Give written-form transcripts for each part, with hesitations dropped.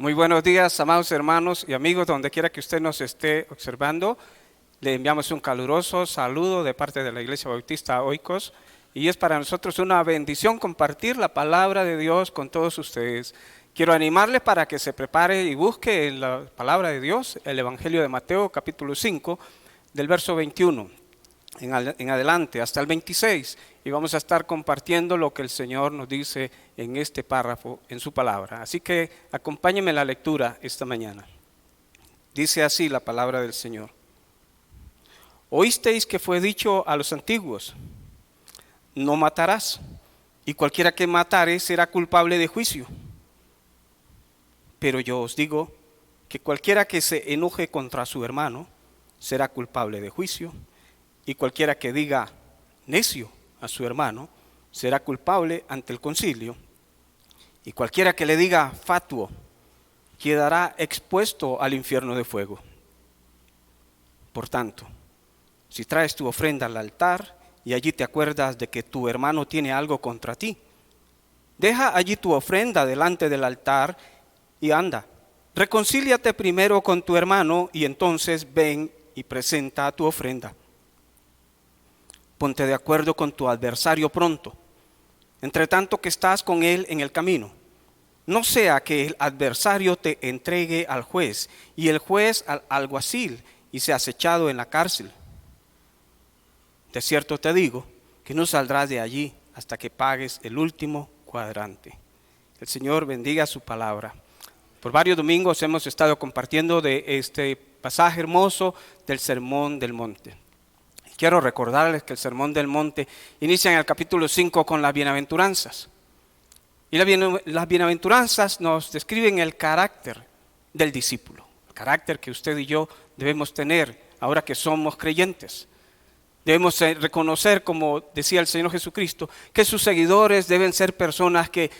Muy buenos días, amados hermanos y amigos, donde quiera que usted nos esté observando. Le enviamos un caluroso saludo de parte de la Iglesia Bautista Oikos y es para nosotros una bendición compartir la palabra de Dios con todos ustedes. Quiero animarle para que se prepare y busque en la palabra de Dios, el Evangelio de Mateo capítulo 5, del verso 21 en adelante hasta el 26, y vamos a estar compartiendo lo que el Señor nos dice en este párrafo, en su palabra. Así que acompáñenme en la lectura esta mañana. Dice así la palabra del Señor. Oísteis que fue dicho a los antiguos, no matarás, y cualquiera que matare será culpable de juicio. Pero yo os digo que cualquiera que se enoje contra su hermano será culpable de juicio, y cualquiera que diga necio a su hermano será culpable ante el concilio, y cualquiera que le diga fatuo quedará expuesto al infierno de fuego. Por tanto, si traes tu ofrenda al altar y allí te acuerdas de que tu hermano tiene algo contra ti, deja allí tu ofrenda delante del altar y anda, reconcíliate primero con tu hermano y entonces ven y presenta tu ofrenda. Ponte de acuerdo con tu adversario pronto, entre tanto que estás con él en el camino. No sea que el adversario te entregue al juez y el juez al alguacil y seas echado en la cárcel. De cierto te digo que no saldrás de allí hasta que pagues el último cuadrante. El Señor bendiga su palabra. Por varios domingos hemos estado compartiendo de este pasaje hermoso del Sermón del Monte. Quiero recordarles que el Sermón del Monte inicia en el capítulo 5 con las bienaventuranzas. Y las bienaventuranzas nos describen el carácter del discípulo, el carácter que usted y yo debemos tener ahora que somos creyentes. Debemos reconocer, como decía el Señor Jesucristo, que sus seguidores deben ser personas que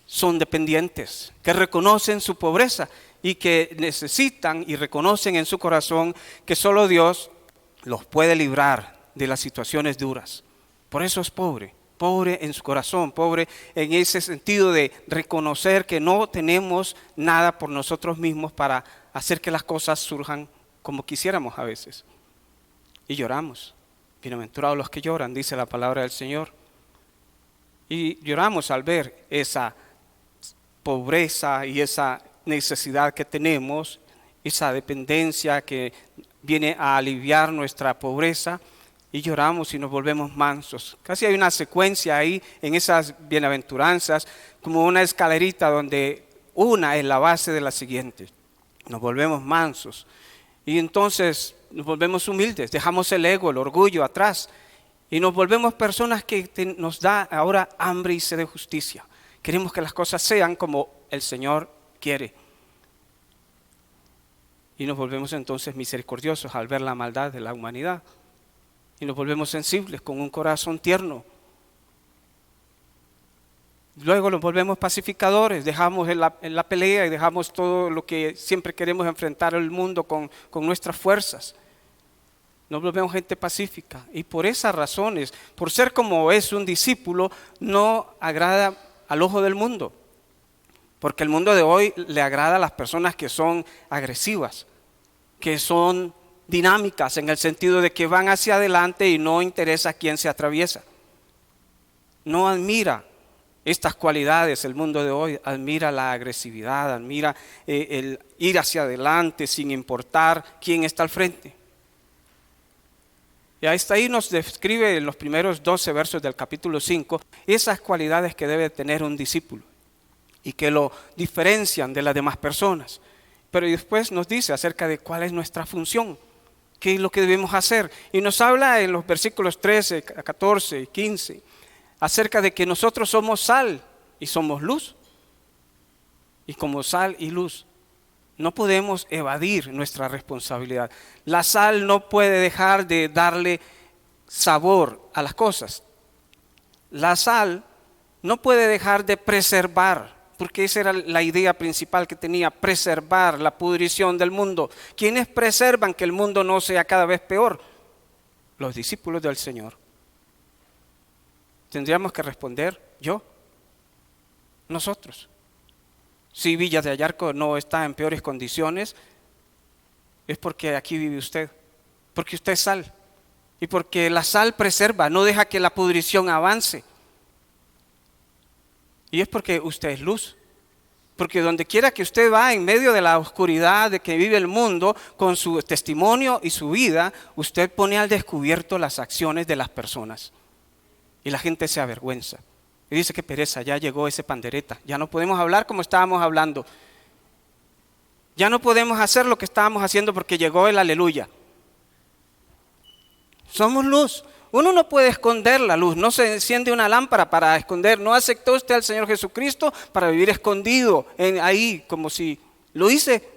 son dependientes, que reconocen su pobreza y que necesitan y reconocen en su corazón que solo Dios los puede librar de las situaciones duras. Por eso es pobre en su corazón, pobre en ese sentido de reconocer que no tenemos nada por nosotros mismos para hacer que las cosas surjan como quisiéramos a veces. Y lloramos. Bienaventurados los que lloran, dice la palabra del Señor. Y lloramos al ver esa pobreza y esa necesidad que tenemos, esa dependencia que viene a aliviar nuestra pobreza, y lloramos y nos volvemos mansos. Casi hay una secuencia ahí en esas bienaventuranzas, como una escalerita donde una es la base de la siguiente. Nos volvemos mansos y entonces nos volvemos humildes, dejamos el ego, el orgullo atrás y nos volvemos personas que nos da ahora hambre y sed de justicia. Queremos que las cosas sean como el Señor quiere. Y nos volvemos entonces misericordiosos al ver la maldad de la humanidad. Y nos volvemos sensibles con un corazón tierno. Luego nos volvemos pacificadores, dejamos en la pelea y dejamos todo lo que siempre queremos enfrentar al mundo con nuestras fuerzas. Nos volvemos gente pacífica. Y por esas razones, por ser como es un discípulo, no agrada al ojo del mundo. Porque el mundo de hoy le agrada a las personas que son agresivas, que son dinámicas en el sentido de que van hacia adelante y no interesa quién se atraviesa. No admira estas cualidades el mundo de hoy, admira la agresividad, admira el ir hacia adelante sin importar quién está al frente. Y hasta ahí nos describe en los primeros 12 versos del capítulo 5 esas cualidades que debe tener un discípulo y que lo diferencian de las demás personas. Pero después nos dice acerca de cuál es nuestra función, qué es lo que debemos hacer. Y nos habla en los versículos 13, 14 y 15 acerca de que nosotros somos sal y somos luz. Y como sal y luz no podemos evadir nuestra responsabilidad. La sal no puede dejar de darle sabor a las cosas. La sal no puede dejar de preservar, porque esa era la idea principal que tenía, preservar la pudrición del mundo. ¿Quiénes preservan que el mundo no sea cada vez peor? Los discípulos del Señor. Tendríamos que responder, yo, nosotros. Si Villa de Ayarco no está en peores condiciones, es porque aquí vive usted, porque usted es sal. Y porque la sal preserva, no deja que la pudrición avance. Y es porque usted es luz. Porque donde quiera que usted va, en medio de la oscuridad de que vive el mundo, con su testimonio y su vida, usted pone al descubierto las acciones de las personas. Y la gente se avergüenza. Y dice: qué pereza, ya llegó ese pandereta. Ya no podemos hablar como estábamos hablando. Ya no podemos hacer lo que estábamos haciendo porque llegó el aleluya. Somos luz. Uno no puede esconder la luz, no se enciende una lámpara para esconder. No aceptó usted al Señor Jesucristo para vivir escondido ahí, como si lo hice,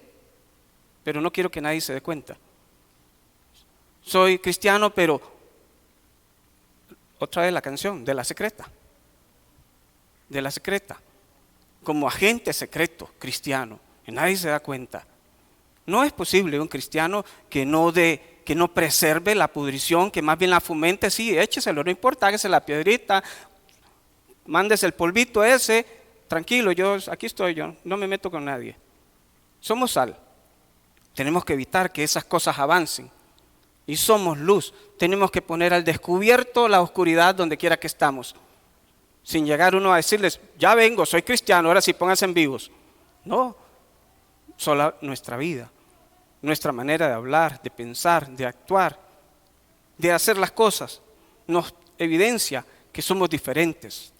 pero no quiero que nadie se dé cuenta. Soy cristiano, pero otra vez la canción de la secreta, como agente secreto cristiano, y nadie se da cuenta. No es posible un cristiano que no preserve la pudrición, que más bien la fomente. Sí, écheselo, no importa, hágase la piedrita, mándese el polvito ese, tranquilo, aquí estoy yo, no me meto con nadie. Somos sal, tenemos que evitar que esas cosas avancen. Y somos luz, tenemos que poner al descubierto la oscuridad donde quiera que estamos. Sin llegar uno a decirles: ya vengo, soy cristiano, ahora sí pónganse en vivos. No, solo nuestra vida. Nuestra manera de hablar, de pensar, de actuar, de hacer las cosas, nos evidencia que somos diferentes.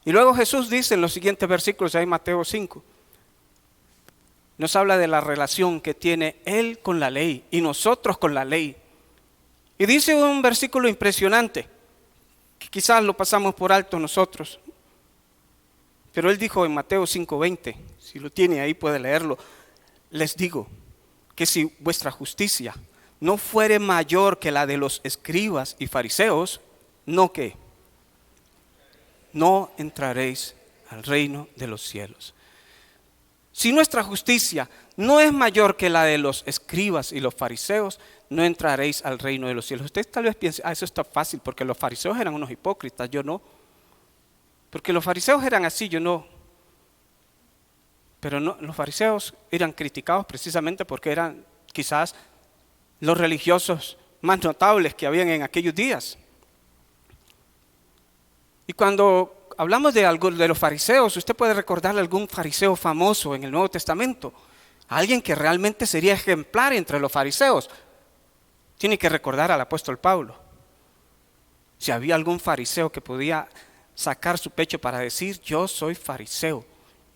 Y luego Jesús dice en los siguientes versículos, ahí en Mateo 5, nos habla de la relación que tiene Él con la ley y nosotros con la ley. Y dice un versículo impresionante, que quizás lo pasamos por alto nosotros, pero Él dijo en Mateo 5:20, si lo tiene ahí puede leerlo: les digo que si vuestra justicia no fuere mayor que la de los escribas y fariseos, no entraréis al reino de los cielos. Si nuestra justicia no es mayor que la de los escribas y los fariseos, no entraréis al reino de los cielos. Usted tal vez piense: eso está fácil, porque los fariseos eran unos hipócritas, yo no. Porque los fariseos eran así, yo no. Pero no, los fariseos eran criticados precisamente porque eran quizás los religiosos más notables que habían en aquellos días. Y cuando hablamos de los fariseos, usted puede recordarle algún fariseo famoso en el Nuevo Testamento, alguien que realmente sería ejemplar entre los fariseos. Tiene que recordar al apóstol Pablo. Si había algún fariseo que podía sacar su pecho para decir: yo soy fariseo.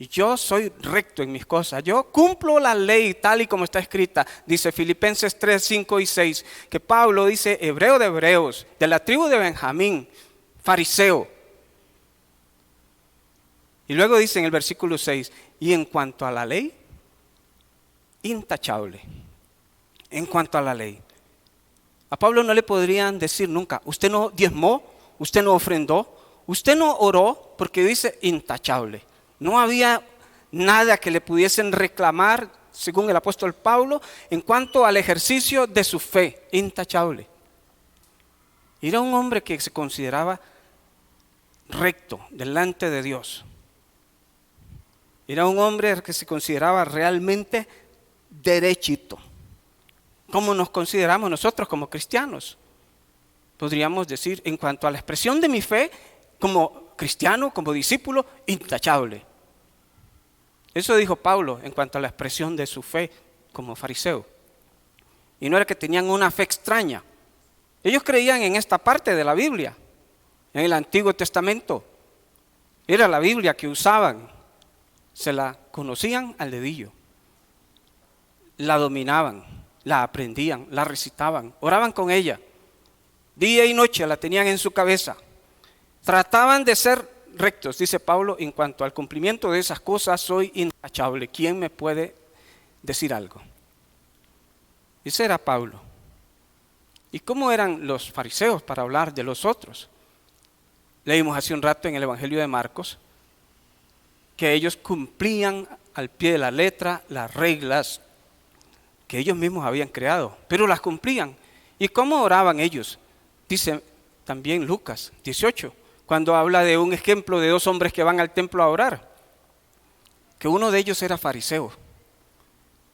Y yo soy recto en mis cosas, yo cumplo la ley tal y como está escrita. Dice Filipenses 3, 5 y 6, que Pablo dice: hebreo de hebreos, de la tribu de Benjamín, fariseo. Y luego dice en el versículo 6, y en cuanto a la ley, intachable. En cuanto a la ley. A Pablo no le podrían decir nunca: usted no diezmó, usted no ofrendó, usted no oró, porque dice intachable. No había nada que le pudiesen reclamar, según el apóstol Pablo, en cuanto al ejercicio de su fe, intachable. Era un hombre que se consideraba recto delante de Dios. Era un hombre que se consideraba realmente derechito. ¿Cómo nos consideramos nosotros como cristianos? Podríamos decir, en cuanto a la expresión de mi fe, como cristiano, como discípulo, intachable. Eso dijo Pablo en cuanto a la expresión de su fe como fariseo. Y no era que tenían una fe extraña. Ellos creían en esta parte de la Biblia, en el Antiguo Testamento. Era la Biblia que usaban. Se la conocían al dedillo. La dominaban, la aprendían, la recitaban, oraban con ella. Día y noche la tenían en su cabeza. Trataban de ser rectos, dice Pablo: en cuanto al cumplimiento de esas cosas soy intachable. ¿Quién me puede decir algo? Ese era Pablo. ¿Y cómo eran los fariseos para hablar de los otros? Leímos hace un rato en el Evangelio de Marcos que ellos cumplían al pie de la letra las reglas que ellos mismos habían creado, pero las cumplían. ¿Y cómo oraban ellos? Dice también Lucas 18, cuando habla de un ejemplo de dos hombres que van al templo a orar. que uno de ellos era fariseo.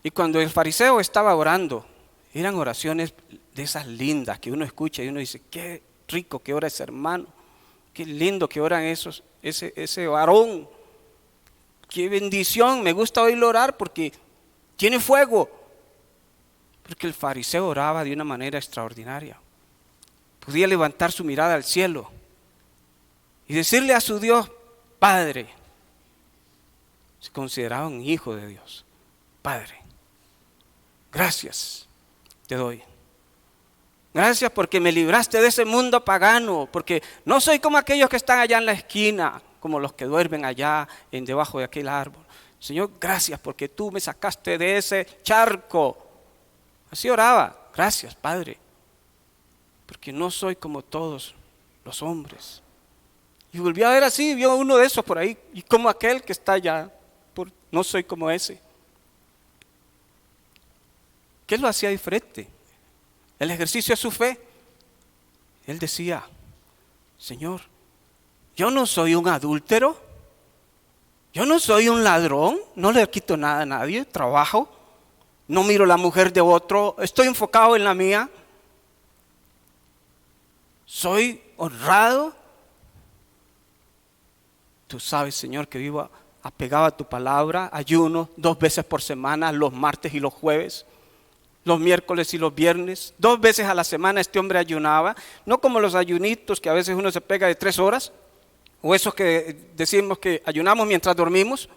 Y cuando el fariseo estaba orando, eran oraciones de esas lindas que uno escucha y uno dice, qué rico que ora ese hermano, qué lindo que oran ese varón, qué bendición, me gusta oírlo orar porque tiene fuego. Porque el fariseo oraba de una manera extraordinaria. Podía levantar su mirada al cielo y decirle a su Dios, Padre. Se consideraba un hijo de Dios. Padre, gracias te doy. Gracias porque me libraste de ese mundo pagano, porque no soy como aquellos que están allá en la esquina, como los que duermen allá debajo de aquel árbol. Señor, gracias porque tú me sacaste de ese charco. Así oraba, gracias Padre, porque no soy como todos los hombres. Y volví a ver así, vio uno de esos por ahí, y como aquel que está allá, no soy como ese. ¿Qué lo hacía diferente? El ejercicio de su fe. Él decía, Señor, yo no soy un adúltero, yo no soy un ladrón, no le quito nada a nadie, trabajo, no miro la mujer de otro, estoy enfocado en la mía, soy honrado. Tú sabes, Señor, que vivo apegado a tu palabra, ayuno 2 veces por semana, los martes y los jueves, los miércoles y los viernes, 2 veces a la semana este hombre ayunaba, no como los ayunitos que a veces uno se pega de 3 horas, o esos que decimos que ayunamos mientras dormimos.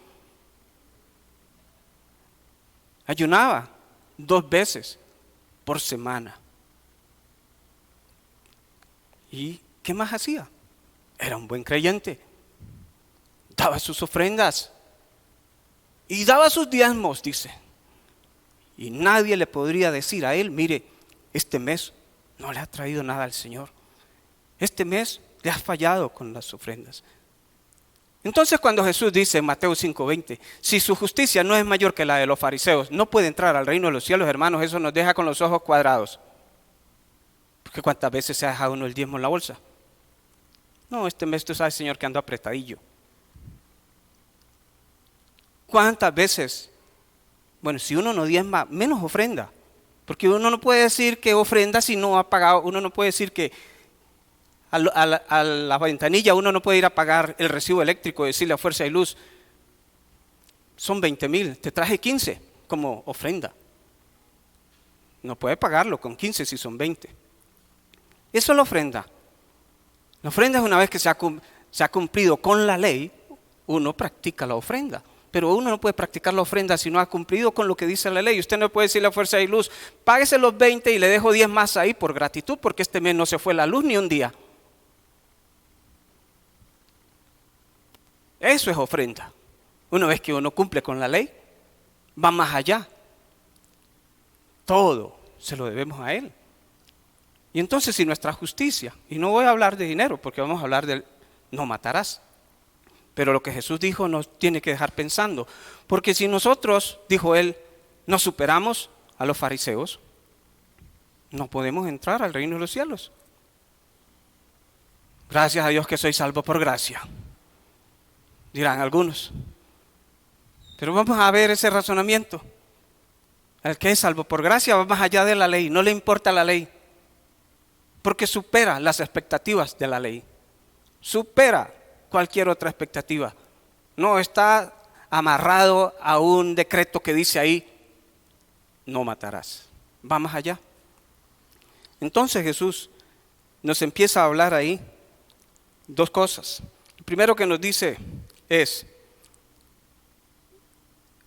Ayunaba 2 veces por semana. ¿Y qué más hacía? Era un buen creyente. Daba sus ofrendas y daba sus diezmos, dice. Y nadie le podría decir a él, mire, este mes no le ha traído nada al Señor. Este mes le has fallado con las ofrendas. Entonces cuando Jesús dice en Mateo 5:20, si su justicia no es mayor que la de los fariseos, no puede entrar al reino de los cielos, hermanos, eso nos deja con los ojos cuadrados. Porque ¿cuántas veces se ha dejado uno el diezmo en la bolsa? No, este mes tú sabes, Señor, que ando apretadillo. ¿Cuántas veces? Bueno, si uno no diezma, menos ofrenda. Porque uno no puede decir que ofrenda si no ha pagado. Uno no puede decir que a la ventanilla uno no puede ir a pagar el recibo eléctrico y decirle a Fuerza y Luz, son 20,000, te traje 15 como ofrenda. No puede pagarlo con 15 si son 20. Eso es la ofrenda. La ofrenda es una vez que se ha cumplido con la ley, uno practica la ofrenda. Pero uno no puede practicar la ofrenda si no ha cumplido con lo que dice la ley. Usted no puede decirle a Fuerza y Luz, páguese los 20 y le dejo 10 más ahí por gratitud, porque este mes no se fue la luz ni un día. Eso es ofrenda. Una vez que uno cumple con la ley, va más allá. Todo se lo debemos a Él. Y entonces si nuestra justicia, y no voy a hablar de dinero, porque vamos a hablar del no matarás. Pero lo que Jesús dijo nos tiene que dejar pensando. Porque si nosotros, dijo Él, nos superamos a los fariseos, no podemos entrar al reino de los cielos. Gracias a Dios que soy salvo por gracia, dirán algunos. Pero vamos a ver ese razonamiento. El que es salvo por gracia va más allá de la ley, no le importa la ley. Porque supera las expectativas de la ley. Supera cualquier otra expectativa. No está amarrado a un decreto que dice ahí, no matarás. Va más allá. Entonces Jesús nos empieza a hablar ahí 2 cosas. Lo primero que nos dice es,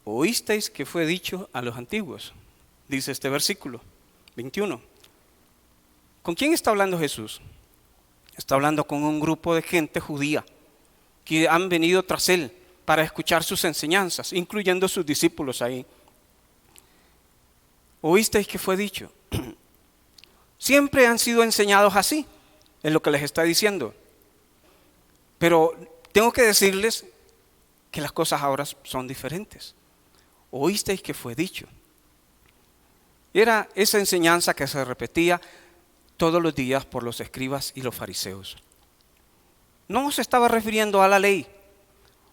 oísteis que fue dicho a los antiguos, dice este versículo 21. ¿Con quién está hablando Jesús? Está hablando con un grupo de gente judía que han venido tras Él para escuchar sus enseñanzas, incluyendo sus discípulos ahí. ¿Oísteis que fue dicho? Siempre han sido enseñados así, es lo que les está diciendo. Pero tengo que decirles que las cosas ahora son diferentes. ¿Oísteis que fue dicho? Era esa enseñanza que se repetía todos los días por los escribas y los fariseos. No se estaba refiriendo a la ley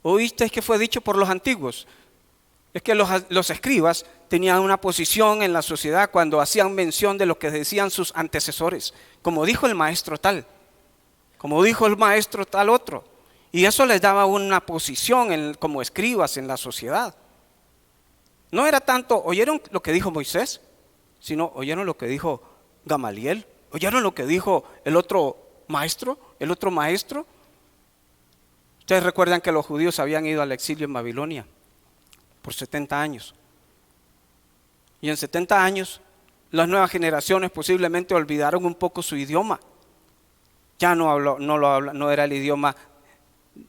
¿Oíste que fue dicho por los antiguos? Es que los escribas tenían una posición en la sociedad cuando hacían mención de lo que decían sus antecesores, como dijo el maestro tal, como dijo el maestro tal otro. Y eso les daba una posición como escribas en la sociedad. No era tanto, ¿oyeron lo que dijo Moisés? Sino, ¿oyeron lo que dijo Gamaliel? ¿Oyeron lo que dijo el otro maestro? ¿El otro maestro? Ustedes recuerdan que los judíos habían ido al exilio en Babilonia por 70 años. Y en 70 años, las nuevas generaciones posiblemente olvidaron un poco su idioma. Ya no era el idioma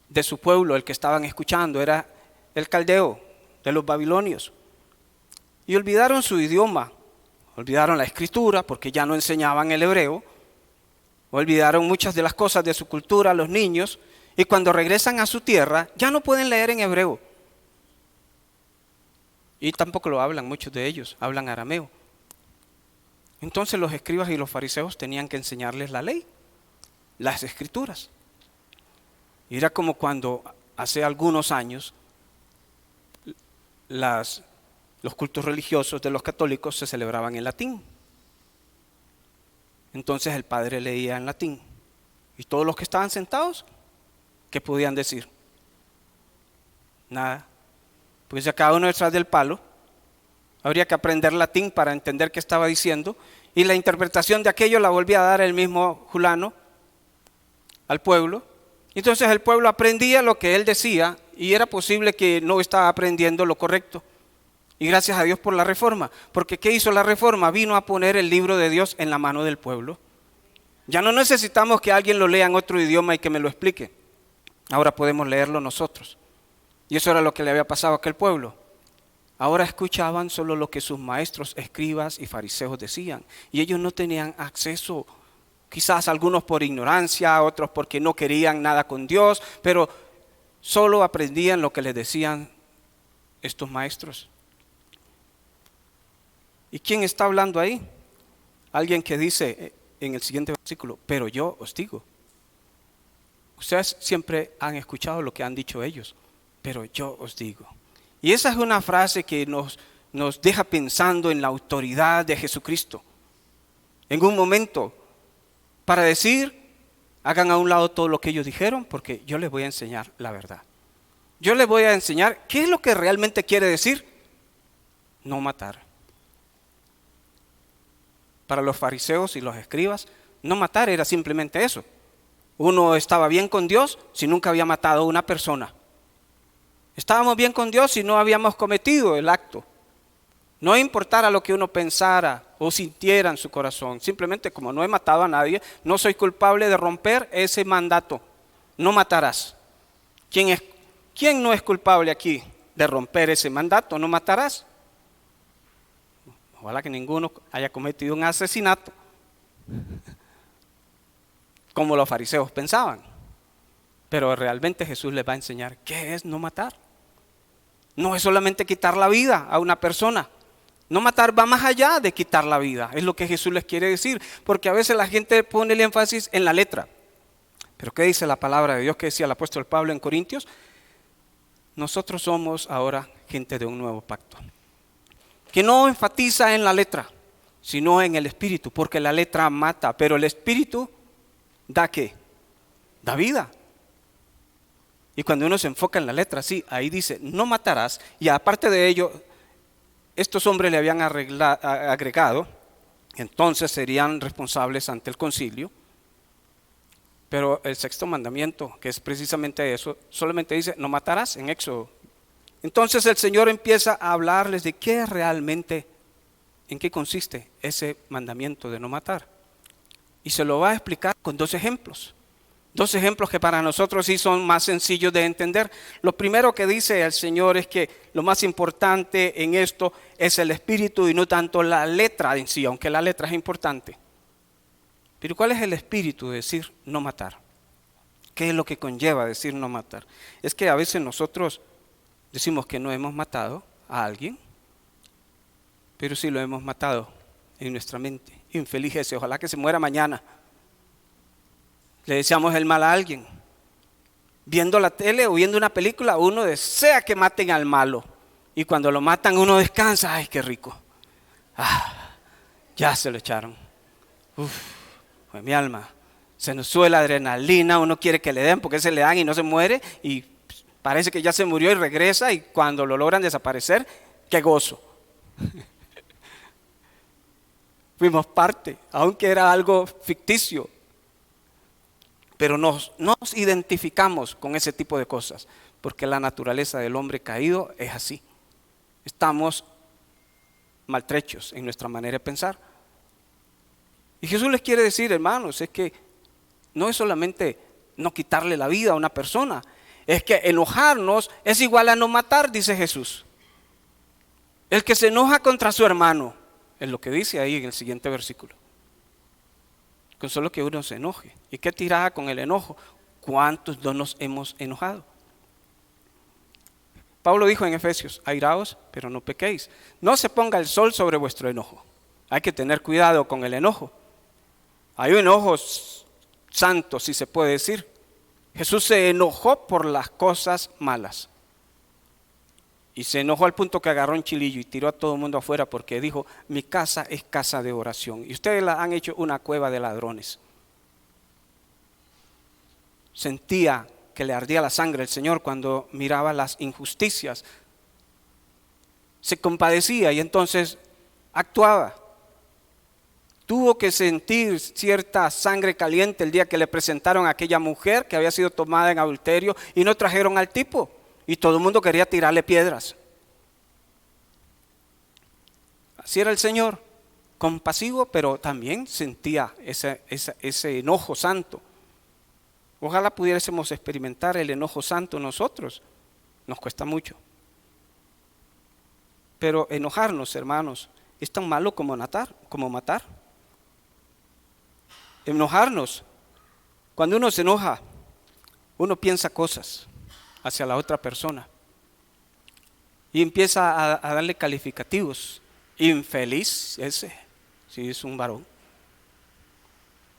de su pueblo el que estaban escuchando, era el caldeo de los babilonios. Y olvidaron su idioma, olvidaron la escritura porque ya no enseñaban el hebreo, olvidaron muchas de las cosas de su cultura a los niños, y cuando regresan a su tierra ya no pueden leer en hebreo. Y tampoco lo hablan, muchos de ellos hablan arameo. Entonces los escribas y los fariseos tenían que enseñarles la ley, las escrituras. Y era como cuando hace algunos años los cultos religiosos de los católicos se celebraban en latín. Entonces el padre leía en latín. Y todos los que estaban sentados, ¿qué podían decir? Nada. Pues ya cada uno detrás del palo, habría que aprender latín para entender qué estaba diciendo, y la interpretación de aquello la volvía a dar el mismo Julano al pueblo. Entonces el pueblo aprendía lo que él decía, y era posible que no estaba aprendiendo lo correcto. Y gracias a Dios por la reforma, porque ¿qué hizo la reforma? Vino a poner el libro de Dios en la mano del pueblo. Ya no necesitamos que alguien lo lea en otro idioma y que me lo explique. Ahora podemos leerlo nosotros. Y eso era lo que le había pasado a aquel pueblo. Ahora escuchaban solo lo que sus maestros, escribas y fariseos decían. Y ellos no tenían acceso, quizás algunos por ignorancia, otros porque no querían nada con Dios, pero solo aprendían lo que les decían estos maestros. ¿Y quién está hablando ahí? Alguien que dice en el siguiente versículo, pero yo os digo. Ustedes siempre han escuchado lo que han dicho ellos, pero yo os digo. Y esa es una frase que nos deja pensando en la autoridad de Jesucristo. En un momento, para decir, hagan a un lado todo lo que ellos dijeron, porque yo les voy a enseñar la verdad. Yo les voy a enseñar qué es lo que realmente quiere decir no matar. Para los fariseos y los escribas, no matar era simplemente eso. Uno estaba bien con Dios si nunca había matado a una persona. Estábamos bien con Dios si no habíamos cometido el acto. No importara lo que uno pensara o sintiera en su corazón. Simplemente como no he matado a nadie, no soy culpable de romper ese mandato. No matarás. ¿Quién no es culpable aquí de romper ese mandato? No matarás. Ojalá que ninguno haya cometido un asesinato, como los fariseos pensaban. Pero realmente Jesús les va a enseñar qué es no matar. No es solamente quitar la vida a una persona. No matar va más allá de quitar la vida. Es lo que Jesús les quiere decir. Porque a veces la gente pone el énfasis en la letra. Pero ¿qué dice la palabra de Dios? ¿Qué decía el apóstol Pablo en Corintios? Nosotros somos ahora gente de un nuevo pacto, que no enfatiza en la letra, sino en el espíritu, porque la letra mata, pero el espíritu da ¿qué? Da vida. Y cuando uno se enfoca en la letra, sí, ahí dice, no matarás, y aparte de ello, estos hombres le habían agregado, entonces serían responsables ante el concilio, pero el sexto mandamiento, que es precisamente eso, solamente dice, no matarás en Éxodo. Entonces el Señor empieza a hablarles de qué realmente, en qué consiste ese mandamiento de no matar. Y se lo va a explicar con dos ejemplos. Dos ejemplos que para nosotros sí son más sencillos de entender. Lo primero que dice el Señor es que lo más importante en esto es el espíritu y no tanto la letra en sí, aunque la letra es importante. Pero ¿cuál es el espíritu de decir no matar? ¿Qué es lo que conlleva decir no matar? Es que a veces nosotros decimos que no hemos matado a alguien, pero sí lo hemos matado en nuestra mente. Infeliz ese, ojalá que se muera mañana. Le deseamos el mal a alguien. viendo la tele o viendo una película, uno desea que maten al malo. Y cuando lo matan uno descansa, ¡ay, qué rico! Ya se lo echaron. Pues mi alma, se nos sube la adrenalina, uno quiere que le den porque se le dan y no se muere y parece que ya se murió y regresa y cuando lo logran desaparecer, ¡qué gozo! Fuimos parte, aunque era algo ficticio, pero nos identificamos con ese tipo de cosas, porque la naturaleza del hombre caído es así. Estamos maltrechos en nuestra manera de pensar. Y Jesús les quiere decir, hermanos, es que no es solamente no quitarle la vida a una persona, es que enojarnos es igual a no matar, dice Jesús. El que se enoja contra su hermano, es lo que dice ahí en el siguiente versículo. Con solo que uno se enoje. ¿Y qué tirada con el enojo? ¿Cuántos no nos hemos enojado? Pablo dijo en Efesios, airaos, pero no pequéis. No se ponga el sol sobre vuestro enojo. Hay que tener cuidado con el enojo. Hay un enojo santo, si se puede decir. Jesús se enojó por las cosas malas. Y se enojó al punto que agarró un chilillo y tiró a todo el mundo afuera porque dijo, mi casa es casa de oración. Y ustedes la han hecho una cueva de ladrones. Sentía que le ardía la sangre el Señor cuando miraba las injusticias. Se compadecía y entonces actuaba. Tuvo que sentir cierta sangre caliente el día que le presentaron a aquella mujer que había sido tomada en adulterio y no trajeron al tipo. Y todo el mundo quería tirarle piedras. Así era el Señor, compasivo, pero también sentía ese enojo santo. Ojalá pudiésemos experimentar el enojo santo nosotros. Nos cuesta mucho. Pero enojarnos, hermanos, es tan malo como matar. Enojarnos. Cuando uno se enoja, uno piensa cosas hacia la otra persona y empieza a darle calificativos. Infeliz ese, si es un varón.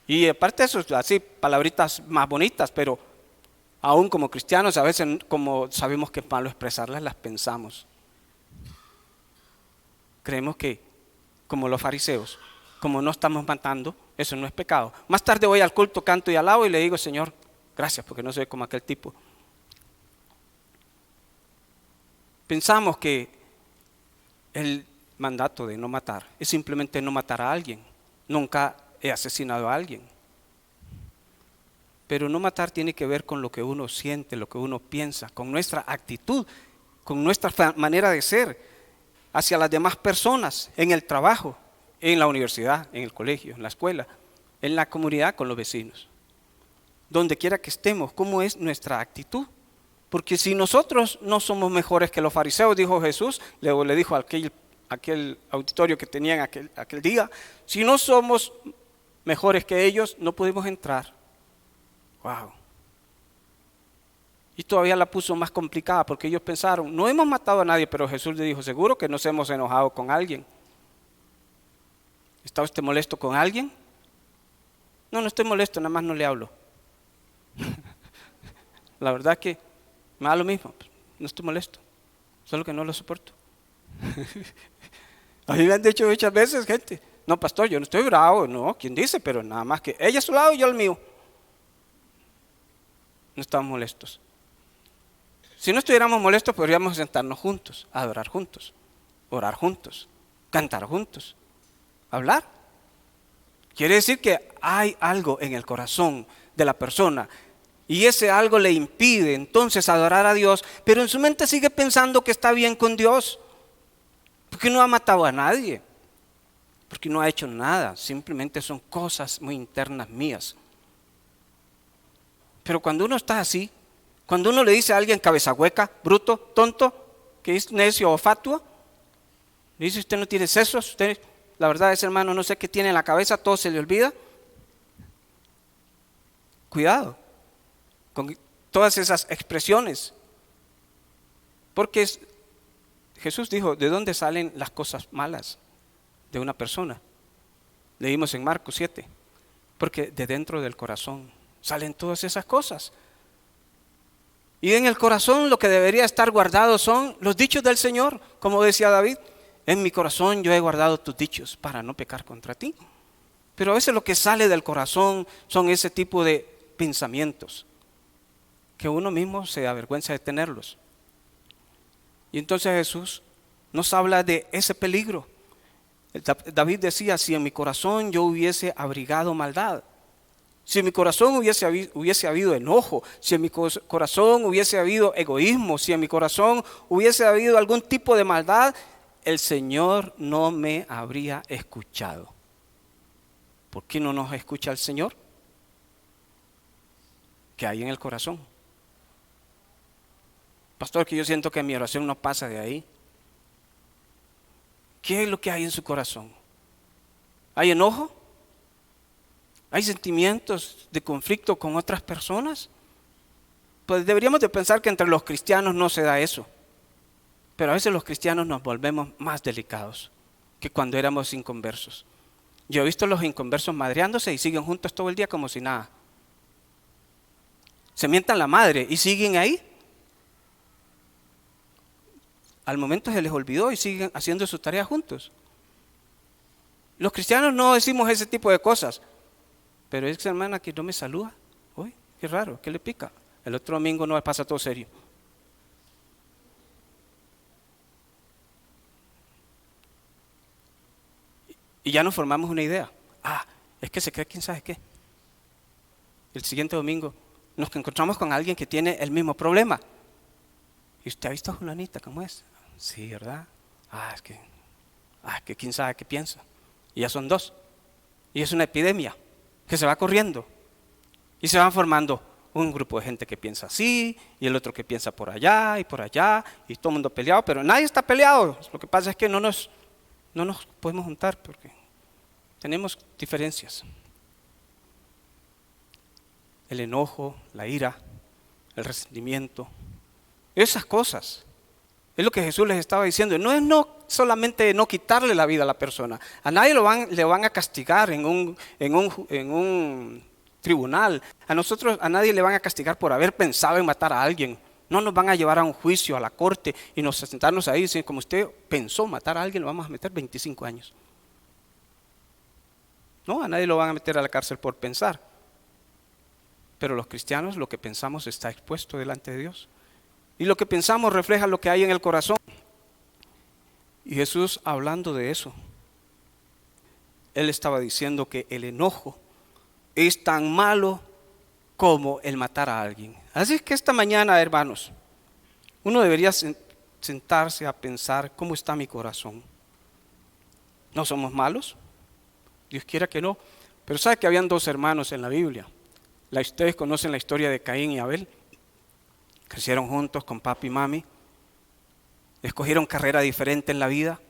Y aparte de eso, así palabritas más bonitas, pero aún como cristianos a veces como sabemos que es malo expresarlas, las pensamos. Creemos que como los fariseos, como no estamos matando, eso no es pecado. Más tarde voy al culto, canto y alabo y le digo, Señor, gracias porque no soy como aquel tipo. Pensamos que el mandato de no matar es simplemente no matar a alguien. Nunca he asesinado a alguien. Pero no matar tiene que ver con lo que uno siente, lo que uno piensa, con nuestra actitud, con nuestra manera de ser hacia las demás personas, en el trabajo, en la universidad, en el colegio, en la escuela, en la comunidad, con los vecinos. Donde quiera que estemos, ¿cómo es nuestra actitud? Porque si nosotros no somos mejores que los fariseos, dijo Jesús, le dijo a aquel auditorio que tenían aquel día, si no somos mejores que ellos, no podemos entrar. Wow. Y todavía la puso más complicada porque ellos pensaron, no hemos matado a nadie, pero Jesús le dijo, seguro que nos hemos enojado con alguien. ¿Está usted molesto con alguien? No estoy molesto, nada más no le hablo. La verdad que me da lo mismo, no estoy molesto, solo que no lo soporto. A mí me han dicho muchas veces gente, no pastor, yo no estoy bravo, no, ¿quién dice? Pero nada más que ella a su lado y yo al mío. No estamos molestos. Si no estuviéramos molestos podríamos sentarnos juntos, adorar juntos, orar juntos, cantar juntos, hablar. Quiere decir que hay algo en el corazón de la persona y ese algo le impide entonces adorar a Dios, pero en su mente sigue pensando que está bien con Dios, porque no ha matado a nadie, porque no ha hecho nada, simplemente son cosas muy internas mías. Pero cuando uno está así, cuando uno le dice a alguien cabeza hueca, bruto, tonto, que es necio o fatuo, le dice usted no tiene sesos, usted, la verdad es hermano, no sé qué tiene en la cabeza, todo se le olvida. Cuidado con todas esas expresiones, porque Jesús dijo, ¿de dónde salen las cosas malas de una persona? Leímos en Marcos 7, porque de dentro del corazón salen todas esas cosas. Y en el corazón lo que debería estar guardado son los dichos del Señor, como decía David. En mi corazón yo he guardado tus dichos para no pecar contra ti. Pero a veces lo que sale del corazón son ese tipo de pensamientos que uno mismo se avergüenza de tenerlos. Y entonces Jesús nos habla de ese peligro. David decía, si en mi corazón yo hubiese abrigado maldad, si en mi corazón hubiese habido enojo, si en mi corazón hubiese habido egoísmo, si en mi corazón hubiese habido algún tipo de maldad, el Señor no me habría escuchado. ¿Por qué no nos escucha el Señor? ¿Qué hay en el corazón? Pastor, que yo siento que mi oración no pasa de ahí. ¿Qué es lo que hay en su corazón? ¿Hay enojo? ¿Hay sentimientos de conflicto con otras personas? Pues deberíamos de pensar que entre los cristianos no se da eso. Pero a veces los cristianos nos volvemos más delicados que cuando éramos inconversos. Yo he visto a los inconversos madreándose y siguen juntos todo el día como si nada. Se mientan la madre y siguen ahí. Al momento se les olvidó y siguen haciendo sus tareas juntos. Los cristianos no decimos ese tipo de cosas. Pero esa hermana que no me saluda, uy, qué raro, ¿qué le pica? El otro domingo no pasa todo serio. Y ya nos formamos una idea. Es que se cree quién sabe qué. El siguiente domingo nos encontramos con alguien que tiene el mismo problema. ¿Y usted ha visto a Julanita cómo es? Sí, ¿verdad? Es que quién sabe qué piensa. Y ya son dos. Y es una epidemia que se va corriendo. Y se van formando un grupo de gente que piensa así, y el otro que piensa por allá, y todo el mundo peleado, pero nadie está peleado. Lo que pasa es que no nos podemos juntar porque tenemos diferencias. El enojo, la ira, el resentimiento, esas cosas. Es lo que Jesús les estaba diciendo. No es solamente no quitarle la vida a la persona. A nadie le van a castigar en un tribunal. A nadie le van a castigar por haber pensado en matar a alguien. No nos van a llevar a un juicio, a la corte, y nos sentarnos ahí y decir, como usted pensó matar a alguien, lo vamos a meter 25 años. No, a nadie lo van a meter a la cárcel por pensar. Pero los cristianos, lo que pensamos está expuesto delante de Dios. Y lo que pensamos refleja lo que hay en el corazón. Y Jesús, hablando de eso, Él estaba diciendo que el enojo es tan malo como el matar a alguien. Así es que esta mañana, hermanos, uno debería sentarse a pensar cómo está mi corazón. ¿No somos malos? Dios quiera que no. Pero sabe que habían dos hermanos en la Biblia. Ustedes conocen la historia de Caín y Abel. Crecieron juntos con papi y mami. Escogieron carrera diferente en la vida.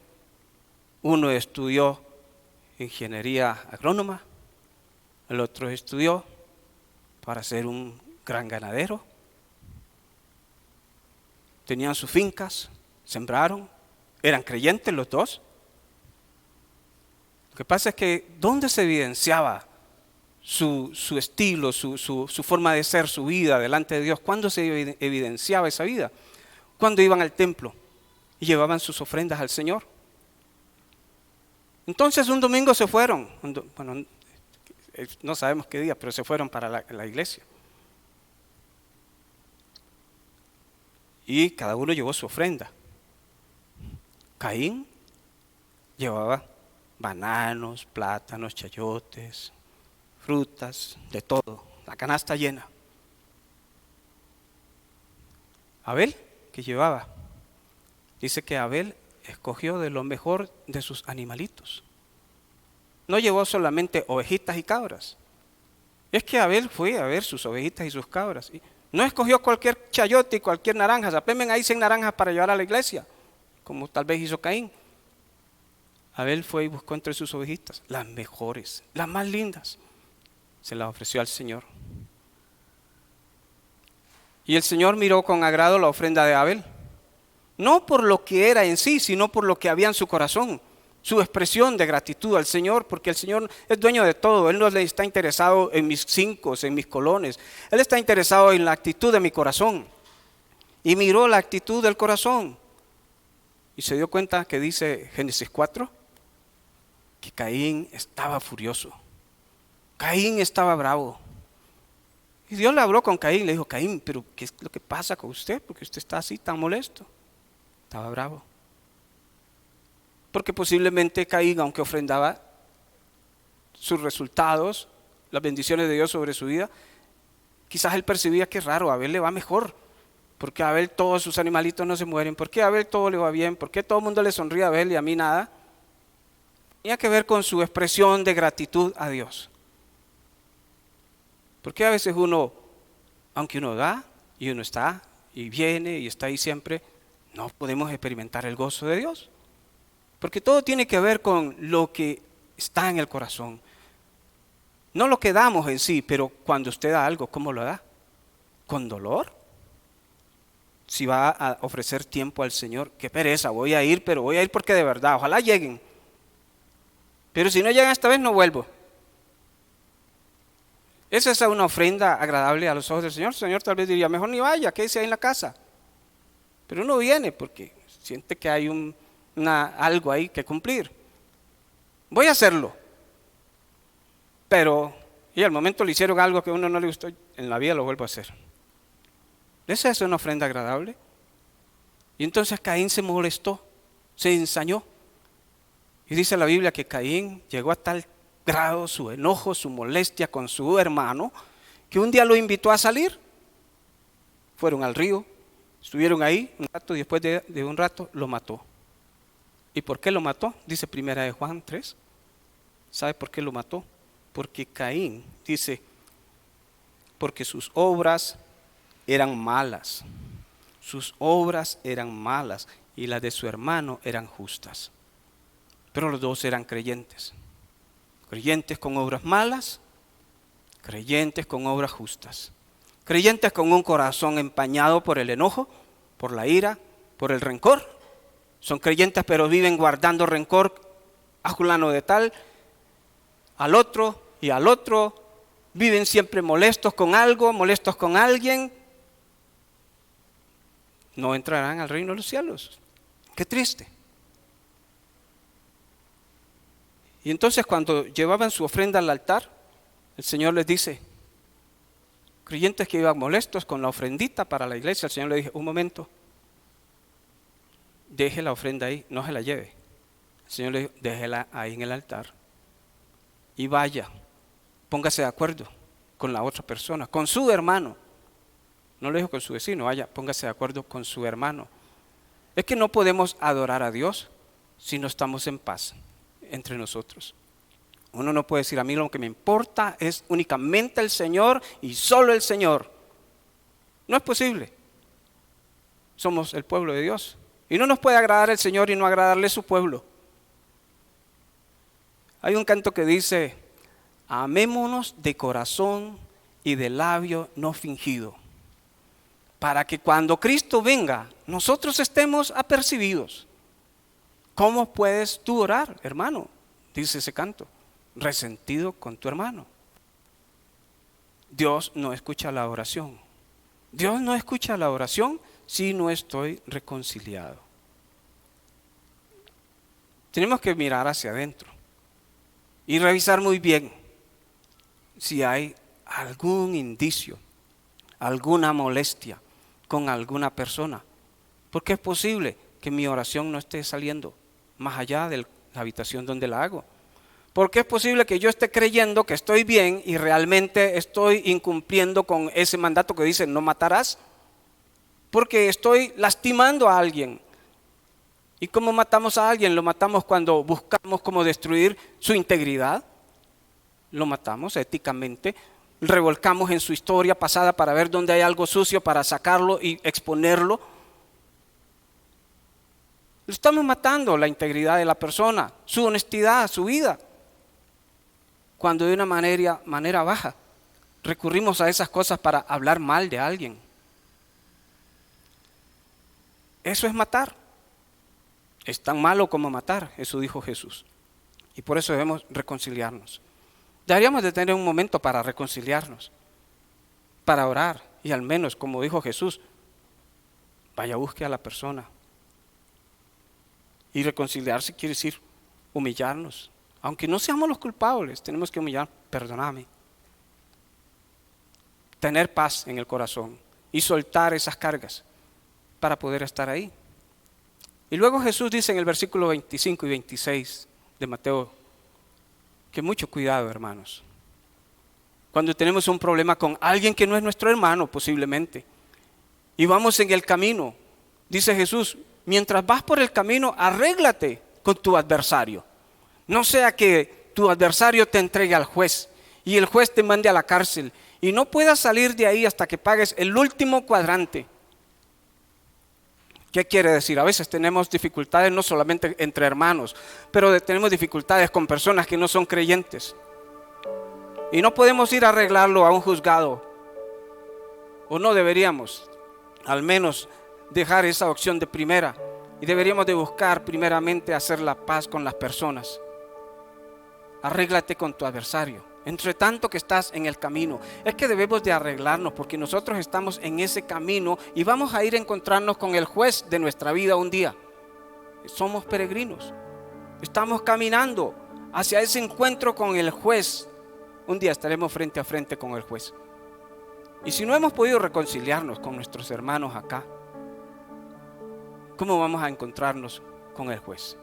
Uno estudió ingeniería agrónoma. El otro estudió para ser un gran ganadero. Tenían sus fincas, sembraron, eran creyentes los dos. Lo que pasa es que ¿dónde se evidenciaba su estilo, su forma de ser, su vida delante de Dios? ¿Cuándo se evidenciaba esa vida? Cuando iban al templo y llevaban sus ofrendas al Señor. Entonces un domingo se fueron, bueno, no sabemos qué día, pero se fueron para la iglesia. Y cada uno llevó su ofrenda. Caín llevaba bananos, plátanos, chayotes, frutas, de todo, la canasta llena. Abel, ¿qué llevaba? Dice que Abel escogió de lo mejor de sus animalitos. No llevó solamente ovejitas y cabras. Es que Abel fue a ver sus ovejitas y sus cabras. No escogió cualquier chayote y cualquier naranja. Apemen ahí 100 naranjas para llevar a la iglesia, como tal vez hizo Caín. Abel fue y buscó entre sus ovejitas las mejores, las más lindas. Se las ofreció al Señor. Y el Señor miró con agrado la ofrenda de Abel. No por lo que era en sí, sino por lo que había en su corazón. Su expresión de gratitud al Señor, porque el Señor es dueño de todo. Él no le está interesado en mis 5, en mis colones. Él está interesado en la actitud de mi corazón. y miró la actitud del corazón. Y se dio cuenta que dice Génesis 4, que Caín estaba furioso. Caín estaba bravo. Y Dios le habló con Caín, le dijo: Caín, pero ¿qué es lo que pasa con usted? Porque usted está así tan molesto. Estaba bravo. Porque posiblemente Caín, aunque ofrendaba sus resultados, las bendiciones de Dios sobre su vida, quizás él percibía que raro, a Abel le va mejor. ¿Por qué a Abel todos sus animalitos no se mueren? ¿Por qué a Abel todo le va bien? ¿Por qué todo el mundo le sonríe a Abel y a mí nada? Tenía que ver con su expresión de gratitud a Dios. Porque a veces uno, aunque uno da y uno está y viene y está ahí siempre, no podemos experimentar el gozo de Dios. Porque todo tiene que ver con lo que está en el corazón. No lo que damos en sí, pero cuando usted da algo, ¿cómo lo da? ¿Con dolor? Si va a ofrecer tiempo al Señor, qué pereza, voy a ir, pero voy a ir porque de verdad, ojalá lleguen. Pero si no llegan esta vez, no vuelvo. ¿Esa es una ofrenda agradable a los ojos del Señor? El Señor tal vez diría: mejor ni vaya, quédese ahí en la casa. Pero uno viene porque siente que hay algo ahí que cumplir. Voy a hacerlo. Pero, y al momento le hicieron algo que a uno no le gustó, en la vida lo vuelvo a hacer. ¿Esa es una ofrenda agradable? Y entonces Caín se molestó, se ensañó. Y dice la Biblia que Caín llegó a tal grado su enojo, su molestia con su hermano, que un día lo invitó a salir. Fueron al río, estuvieron ahí un rato y después de un rato lo mató. ¿Y por qué lo mató? Dice Primera de Juan 3. ¿Sabe por qué lo mató? Porque Caín, dice, porque sus obras eran malas. Sus obras eran malas y las de su hermano eran justas. Pero los dos eran creyentes. Creyentes con obras malas, creyentes con obras justas. Creyentes con un corazón empañado por el enojo, por la ira, por el rencor. Son creyentes pero viven guardando rencor a fulano de tal, al otro y al otro. Viven siempre molestos con algo, molestos con alguien. No entrarán al reino de los cielos. Qué triste. Y entonces cuando llevaban su ofrenda al altar, el Señor les dice, creyentes que iban molestos con la ofrendita para la iglesia, el Señor le dijo: un momento, deje la ofrenda ahí, no se la lleve. El Señor le dijo: déjela ahí en el altar y vaya, póngase de acuerdo con la otra persona, con su hermano. No le dijo con su vecino, vaya, póngase de acuerdo con su hermano. Es que no podemos adorar a Dios si no estamos en paz entre nosotros. Uno no puede decir: a mí lo que me importa es únicamente el Señor y solo el Señor. No es posible. Somos el pueblo de Dios y no nos puede agradar el Señor y no agradarle su pueblo. Hay un canto que dice: amémonos de corazón y de labio no fingido, para que cuando Cristo venga nosotros estemos apercibidos. ¿Cómo puedes tú orar, hermano? Dice ese canto, resentido con tu hermano. Dios no escucha la oración. Dios no escucha la oración si no estoy reconciliado. Tenemos que mirar hacia adentro y revisar muy bien si hay algún indicio, alguna molestia con alguna persona. Porque es posible que mi oración no esté saliendo más allá de la habitación donde la hago. Porque es posible que yo esté creyendo que estoy bien y realmente estoy incumpliendo con ese mandato que dice no matarás. Porque estoy lastimando a alguien. ¿Y cómo matamos a alguien? Lo matamos cuando buscamos cómo destruir su integridad. Lo matamos éticamente. Revolcamos en su historia pasada para ver dónde hay algo sucio, para sacarlo y exponerlo. Estamos matando la integridad de la persona, su honestidad, su vida. Cuando de una manera baja recurrimos a esas cosas para hablar mal de alguien. Eso es matar. Es tan malo como matar, eso dijo Jesús. Y por eso debemos reconciliarnos. Deberíamos de tener un momento para reconciliarnos, para orar y al menos, como dijo Jesús, vaya, busque a la persona. Y reconciliarse quiere decir humillarnos. Aunque no seamos los culpables, tenemos que humillar, perdóname. Tener paz en el corazón y soltar esas cargas para poder estar ahí. Y luego Jesús dice en el versículo 25 y 26 de Mateo, que mucho cuidado, hermanos. Cuando tenemos un problema con alguien que no es nuestro hermano, posiblemente, y vamos en el camino, dice Jesús, mientras vas por el camino, arréglate con tu adversario. No sea que tu adversario te entregue al juez y el juez te mande a la cárcel y no puedas salir de ahí hasta que pagues el último cuadrante. ¿Qué quiere decir? A veces tenemos dificultades no solamente entre hermanos, pero tenemos dificultades con personas que no son creyentes. Y no podemos ir a arreglarlo a un juzgado. O no deberíamos, al menos, dejar esa opción de primera. Y deberíamos de buscar primeramente hacer la paz con las personas. Arréglate con tu adversario. Entre tanto que estás en el camino, es que debemos de arreglarnos porque nosotros estamos en ese camino y vamos a ir a encontrarnos con el juez de nuestra vida un día. Somos peregrinos, estamos caminando hacia ese encuentro con el juez. Un día estaremos frente a frente con el juez. Y si no hemos podido reconciliarnos con nuestros hermanos acá, ¿cómo vamos a encontrarnos con el juez?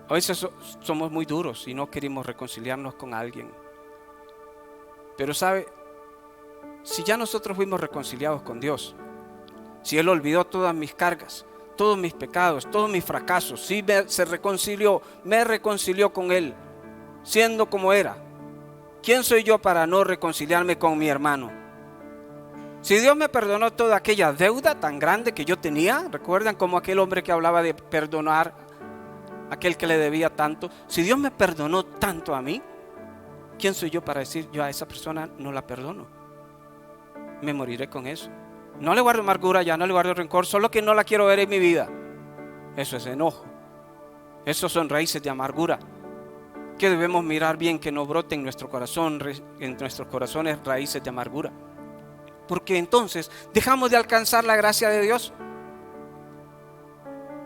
A veces somos muy duros y no queremos reconciliarnos con alguien. Pero sabe, si ya nosotros fuimos reconciliados con Dios, si Él olvidó todas mis cargas, todos mis pecados, todos mis fracasos, si me reconcilió con Él, siendo como era, ¿quién soy yo para no reconciliarme con mi hermano? Si Dios me perdonó toda aquella deuda tan grande que yo tenía, ¿recuerdan como aquel hombre que hablaba de perdonar aquel que le debía tanto? Si Dios me perdonó tanto a mí, ¿quién soy yo para decir yo a esa persona no la perdono? Me moriré con eso. No le guardo amargura ya, no le guardo rencor, solo que no la quiero ver en mi vida. Eso es enojo. Esos son raíces de amargura que debemos mirar bien que no broten en nuestro corazón, en nuestros corazones raíces de amargura. Porque entonces dejamos de alcanzar la gracia de Dios.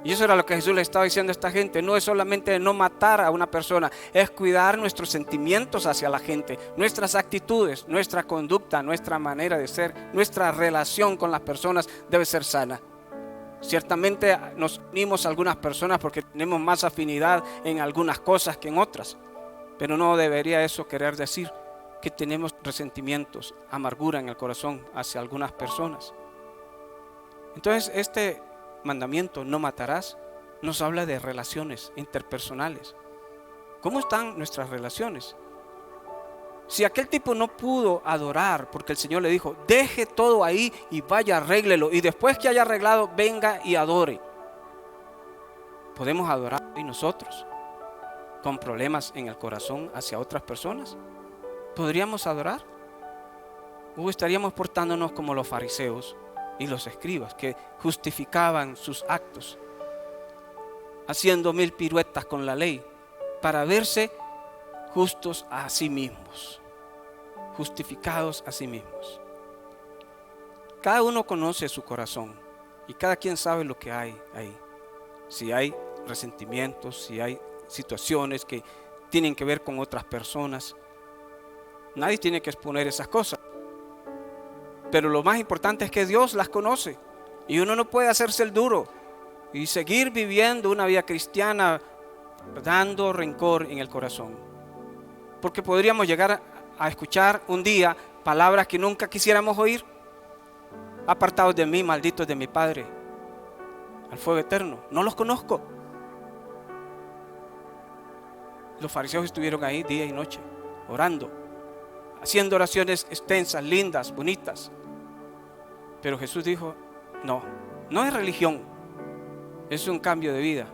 Y eso era lo que Jesús le estaba diciendo a esta gente. No es solamente no matar a una persona, es cuidar nuestros sentimientos hacia la gente, nuestras actitudes, nuestra conducta, nuestra manera de ser, nuestra relación con las personas debe ser sana. Ciertamente nos unimos a algunas personas porque tenemos más afinidad en algunas cosas que en otras, pero no debería eso querer decir que tenemos resentimientos, amargura en el corazón hacia algunas personas. Entonces este mandamiento, no matarás, nos habla de relaciones interpersonales. ¿Cómo están nuestras relaciones? Si aquel tipo no pudo adorar porque el Señor le dijo, deje todo ahí y vaya, arréglelo, y después que haya arreglado, venga y adore. ¿Podemos adorar hoy nosotros con problemas en el corazón hacia otras personas? ¿Podríamos adorar? ¿O estaríamos portándonos como los fariseos y los escribas que justificaban sus actos, haciendo 1000 piruetas con la ley para verse justos a sí mismos, justificados a sí mismos? Cada uno conoce su corazón y cada quien sabe lo que hay ahí. Si hay resentimientos, si hay situaciones que tienen que ver con otras personas, nadie tiene que exponer esas cosas. Pero lo más importante es que Dios las conoce y uno no puede hacerse el duro y seguir viviendo una vida cristiana dando rencor en el corazón, porque podríamos llegar a escuchar un día palabras que nunca quisiéramos oír. Apartados de mí, malditos de mi Padre, al fuego eterno, no los conozco. Los fariseos estuvieron ahí día y noche orando, haciendo oraciones extensas, lindas, bonitas. Pero Jesús dijo, no es religión, es un cambio de vida,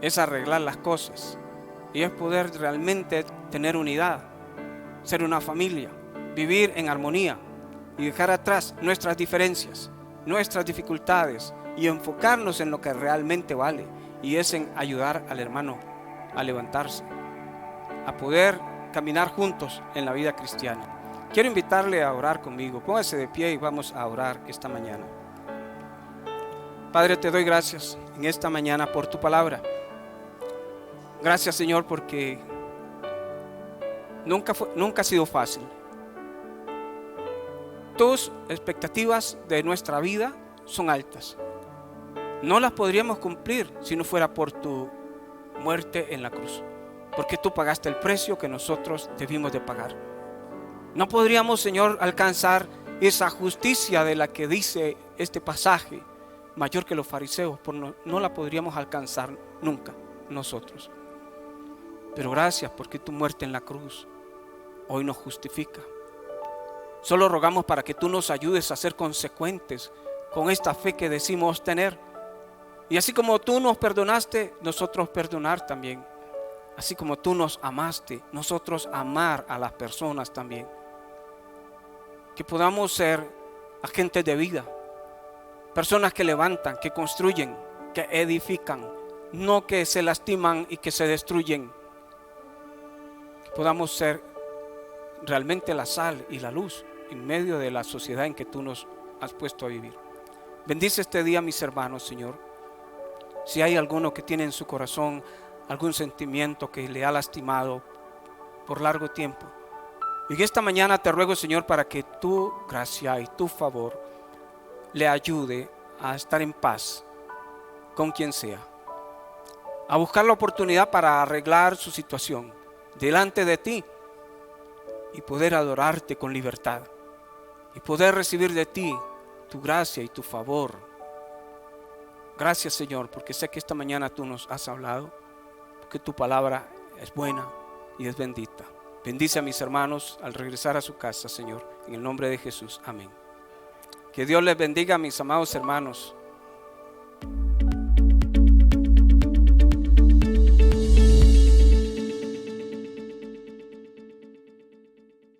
es arreglar las cosas y es poder realmente tener unidad, ser una familia, vivir en armonía y dejar atrás nuestras diferencias, nuestras dificultades y enfocarnos en lo que realmente vale, y es en ayudar al hermano a levantarse, a poder caminar juntos en la vida cristiana. Quiero invitarle a orar conmigo. Póngase de pie y vamos a orar esta mañana. Padre, te doy gracias en esta mañana por tu palabra. Gracias, Señor, porque nunca ha sido fácil. Tus expectativas de nuestra vida son altas. No las podríamos cumplir si no fuera por tu muerte en la cruz, porque tú pagaste el precio que nosotros debimos de pagar. No podríamos, Señor, alcanzar esa justicia de la que dice este pasaje, mayor que los fariseos, no la podríamos alcanzar nunca nosotros. Pero gracias porque tu muerte en la cruz hoy nos justifica. Solo rogamos para que tú nos ayudes a ser consecuentes con esta fe que decimos tener. Y así como tú nos perdonaste, nosotros perdonar también. Así como tú nos amaste, nosotros amar a las personas también. Que podamos ser agentes de vida, personas que levantan, que construyen, que edifican, no que se lastiman y que se destruyen. Que podamos ser realmente la sal y la luz en medio de la sociedad en que tú nos has puesto a vivir. Bendice este día, mis hermanos, Señor. Si hay alguno que tiene en su corazón algún sentimiento que le ha lastimado por largo tiempo, y esta mañana te ruego, Señor, para que tu gracia y tu favor le ayude a estar en paz con quien sea, a buscar la oportunidad para arreglar su situación delante de ti y poder adorarte con libertad y poder recibir de ti tu gracia y tu favor. Gracias, Señor, porque sé que esta mañana tú nos has hablado, porque tu palabra es buena y es bendita. Bendice a mis hermanos al regresar a su casa, Señor, en el nombre de Jesús. Amén. Que Dios les bendiga, mis amados hermanos.